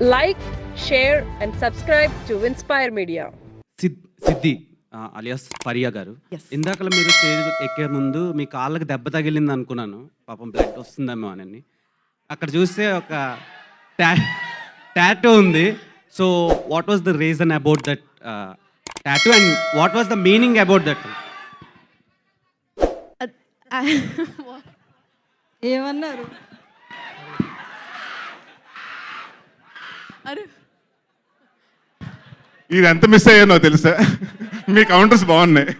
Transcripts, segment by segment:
Like, share, and subscribe to Inspire Media. Siddhi alias Faria గారు, ఇందాకలా మీరు stage ఎక్కే ముందు మీ కాళ్ళకి దెబ్బ తగిలింది అనుకున్నాను, పాపం బ్లడ్ వస్తుందేమో అని. అక్కడ చూస్తే ఒక టాటూ ఉంది. So what was the reason about that tattoo and what was the meaning about that? ఏమన్నారు? అరే ఇది ఎంత మిస్ అయ్యానో తెలుసా? మీ కౌంటర్స్ బాగున్నాయి.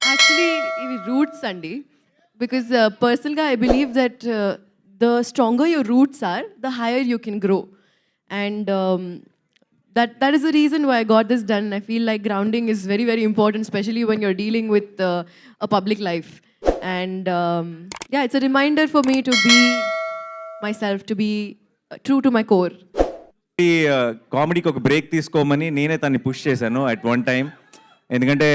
యాక్చువల్లీ ఇవి రూట్స్ అండి. బికాజ్ పర్సనల్గా I believe that the stronger your roots are, the higher you can grow. And that is the reason why I got this done. I feel like grounding is very, very important, especially when you're dealing with a public life. And yeah, it's a reminder for me to be myself, to be true to my core. ఈ కామెడీకి ఒక break తీసుకోమని నేనే తన్ని push చేశాను at one time. ఎందుకంటే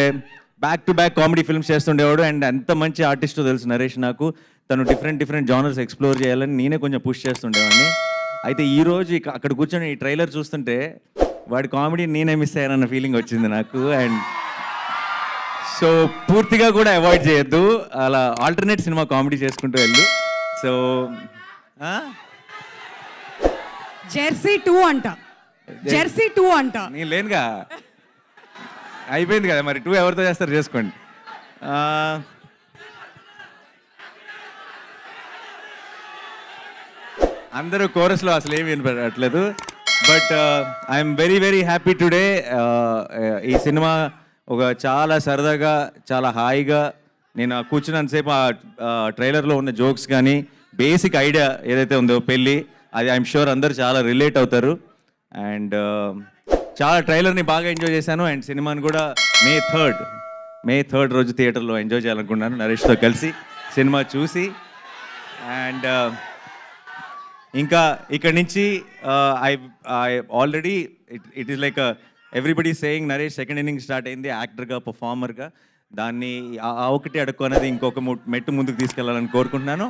back to back comedy films చేస్తుండేవాడు and ఎంత మంచి ఆర్టిస్టో తెలుసు నరేష్ నాకు. తను డిఫరెంట్ జానర్స్ ఎక్స్ప్లోర్ చేయాలని నేనే కొంచెం పుష్ చేస్తుండేవాడిని. అయితే ఈరోజు అక్కడ కూర్చొని ఈ ట్రైలర్ చూస్తుంటే వాడి కామెడీ నేనే మిస్ అయ్యానన్న ఫీలింగ్ వచ్చింది నాకు. అండ్ సో పూర్తిగా కూడా అవాయిడ్ చేయొద్దు, అలా ఆల్టర్నేట్ సినిమా కామెడీ చేసుకుంటూ వెళ్ళు. సో జెర్సీ 2 అంట, జెర్సీ 2 అంట. నేను లేనుగా, అయిపోయింది కదా మరి. 2 ఎవరితో చేస్తారు చేసుకోండి. అందరూ కోరస్లో అసలు ఏమి వినపడట్లేదు. But I'm very happy today. ఈ సినిమా ఒక చాలా సరదాగా, చాలా హాయిగా నేను కూర్చున్నంతసేపు ఆ ట్రైలర్లో ఉన్న జోక్స్ కానీ బేసిక్ ఐడియా ఏదైతే ఉందో పెళ్ళి, అది ఐఎమ్ షూర్ అందరూ చాలా రిలేట్ అవుతారు. అండ్ చాలా ట్రైలర్ని బాగా ఎంజాయ్ చేశాను. అండ్ సినిమాని కూడా మే థర్డ్ రోజు థియేటర్లో ఎంజాయ్ చేయాలనుకున్నాను నరేష్తో కలిసి సినిమా చూసి. అండ్ ఇంకా ఇక్కడ నుంచి I already it is like everybody saying Naresh second inning start అయింది యాక్టర్గా, పర్ఫార్మర్గా. దాన్ని ఆ ఒకటి అడుక్కు అనేది ఇంకొక మెట్టు ముందుకు తీసుకెళ్ళాలని కోరుకుంటున్నాను.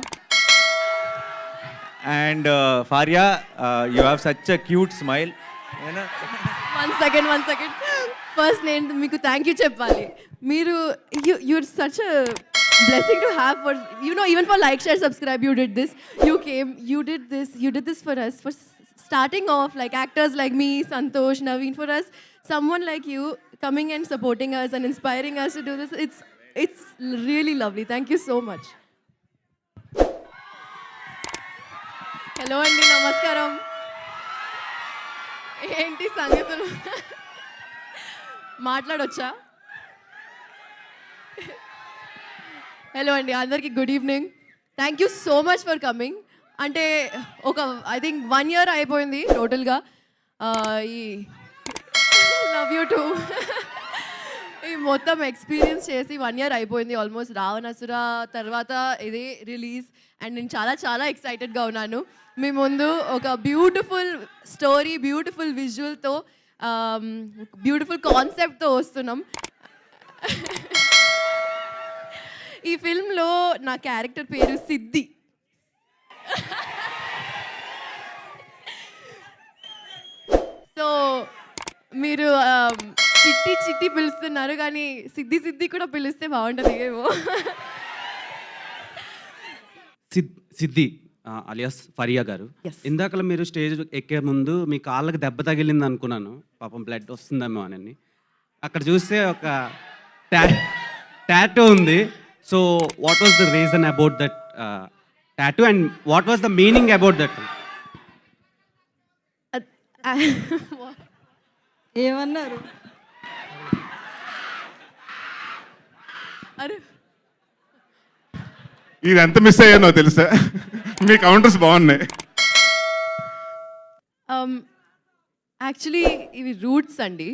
And Faria, you have such a cute smile. One second first నేను మీకు థ్యాంక్ యూ చెప్పాలి. మీరు you're such a blessing to have, for even for like, share, subscribe, you did this. You did this for us, for starting off, like actors like me, Santosh, Naveen. For us, someone like you coming and supporting us and inspiring us to do this, it's really lovely. Thank you so much. Hello andi, namaskaram. ఏంటి సంగతులు? మాట్లాడొచ్చా? Hello అండి, అందరికీ good evening. Thank you so much for coming. అంటే ఒక I think 1 year అయిపోయింది టోటల్గా. ఈ లవ్ యూ టూ ఈ మొత్తం ఎక్స్పీరియన్స్ చేసి 1 year అయిపోయింది ఆల్మోస్ట్. రావణాసుర తర్వాత ఇది రిలీజ్ అండ్ నేను చాలా ఎక్సైటెడ్గా ఉన్నాను. మీ ముందు ఒక బ్యూటిఫుల్ స్టోరీ, బ్యూటిఫుల్ విజువల్తో, బ్యూటిఫుల్ కాన్సెప్ట్తో వస్తున్నాం. ఈ ఫిల్మ్లో నా క్యారెక్టర్ పేరు సిద్ధి. సో మీరు చిట్టి పిలుస్తున్నారు, కానీ సిద్ధి కూడా పిలిస్తే బాగుంటుంది ఏమో. సిద్ధి అలియాస్ ఫరియా గారు, ఇందాకలా మీరు స్టేజ్ ఎక్కే ముందు మీ కాళ్ళకి దెబ్బ తగిలింది అనుకున్నాను, పాపం బ్లడ్ వస్తుందేమో అని. అక్కడ చూస్తే ఒక టాటూ ఉంది. So what was the reason about that tattoo and what was the meaning about that? ఏమన్నారు? అరే ఇది ఎంత మిస్ అయ్యానో తెలుసా? మీ కౌంటర్స్ బాగున్నాయి. యాక్చువల్లీ ఇవి రూట్స్ అండి.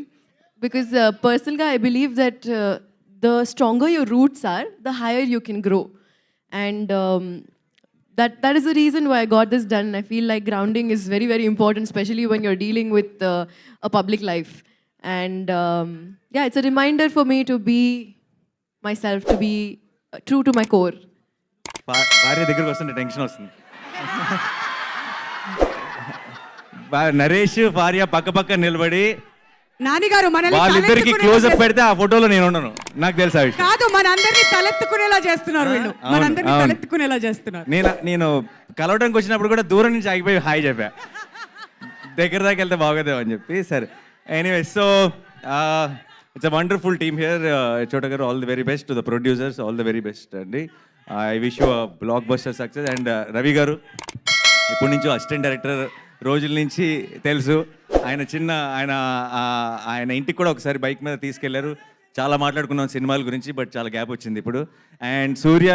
బికాజ్ పర్సనల్గా I believe that the stronger your roots are, the higher you can grow. And that is the reason why I got this done. I feel like grounding is very, very important, especially when you're dealing with a public life. And yeah, it's a reminder for me to be myself, to be true to my core. భార్య దగ్గరికి వస్తుంటే tension వస్తుంది. నరేష్ భార్య పక్క నిలబడి నాని గారు మనల్ని వాళ్ళిద్దరికి తలెత్తుకునేలా క్లోజ్ అప్ చేస్తున్నారు. పెడితే ఆ ఫోటోలో నేను ఉండను, నాకు తెలుసు ఆ విషయం. కాదు మనందరినీ తలెత్తుకునేలా చేస్తున్నారు వీళ్ళు, అవును, మనందరినీ అవును. తలెత్తుకునేలా చేస్తున్నారు. నేను కలవడానికి వచ్చినప్పుడు కూడా దూరం నుంచి ఆగిపోయి హాయ్ చెప్పా, దగ్గర దాకా వెళ్తే బాగోదేమో అని చెప్పి. సరే anyway, so it's a wonderful team here. Chota garu, all the very best. To the producers, all the very best అండి. I wish you blockbuster success. And Ravi garu ఇప్పటి నుంచో అసిస్టెంట్ డైరెక్టర్ రోజుల నుంచి తెలుసు. ఆయన ఇంటికి కూడా ఒకసారి బైక్ మీద తీసుకెళ్లారు, చాలా మాట్లాడుకున్నాం సినిమాల గురించి, బట్ చాలా గ్యాప్ వచ్చింది ఇప్పుడు. అండ్ సూర్య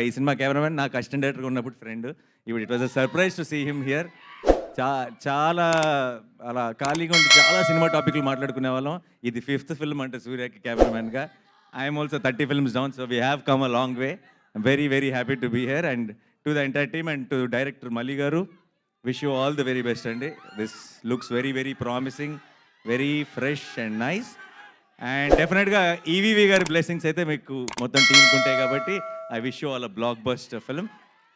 ఈ సినిమా కెమెరామెన్, నాకు అసిస్టెంట్ డైరెక్టర్గా ఉన్నప్పుడు ఫ్రెండ్. ఇప్పుడు it was a surprise to see him here. చాలా అలా ఖాళీగా ఉండి చాలా సినిమా టాపిక్లు మాట్లాడుకునే వాళ్ళం. ఇది 5th ఫిల్మ్ అంటే సూర్యకి కెమెరామెన్గా. I'm also 30 films down, so we have come a long way. I'm very very happy to be here. And to the entire team and to director Mali garu, wish you all the very best అండి. This looks very very promising, very fresh and nice. And డెఫినెట్గా ఈవీవి గారి blessings అయితే మీకు మొత్తం టీంకి ఉంటాయి కాబట్టి I wish you all a blockbuster film.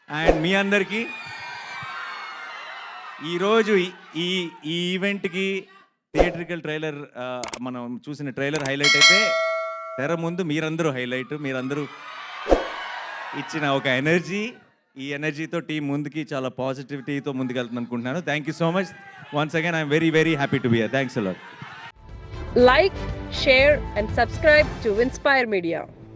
And మీ అందరికీ ఈరోజు ఈ ఈవెంట్కి థియేట్రికల్ ట్రైలర్, మనం చూసిన ట్రైలర్ హైలైట్ అయితే, తెర ముందు మీరందరూ హైలైట్. మీరందరూ ఇచ్చిన ఒక ఎనర్జీ, ఈ ఎనర్జీతో టీం ముందుకి చాలా పాజిటివిటీతో ముందుకెళ్తుంది అనుకుంటున్నాను. Thank you so much once again. I'm very very happy to be here. Thanks a lot. Like, share, and subscribe to Inspire Media.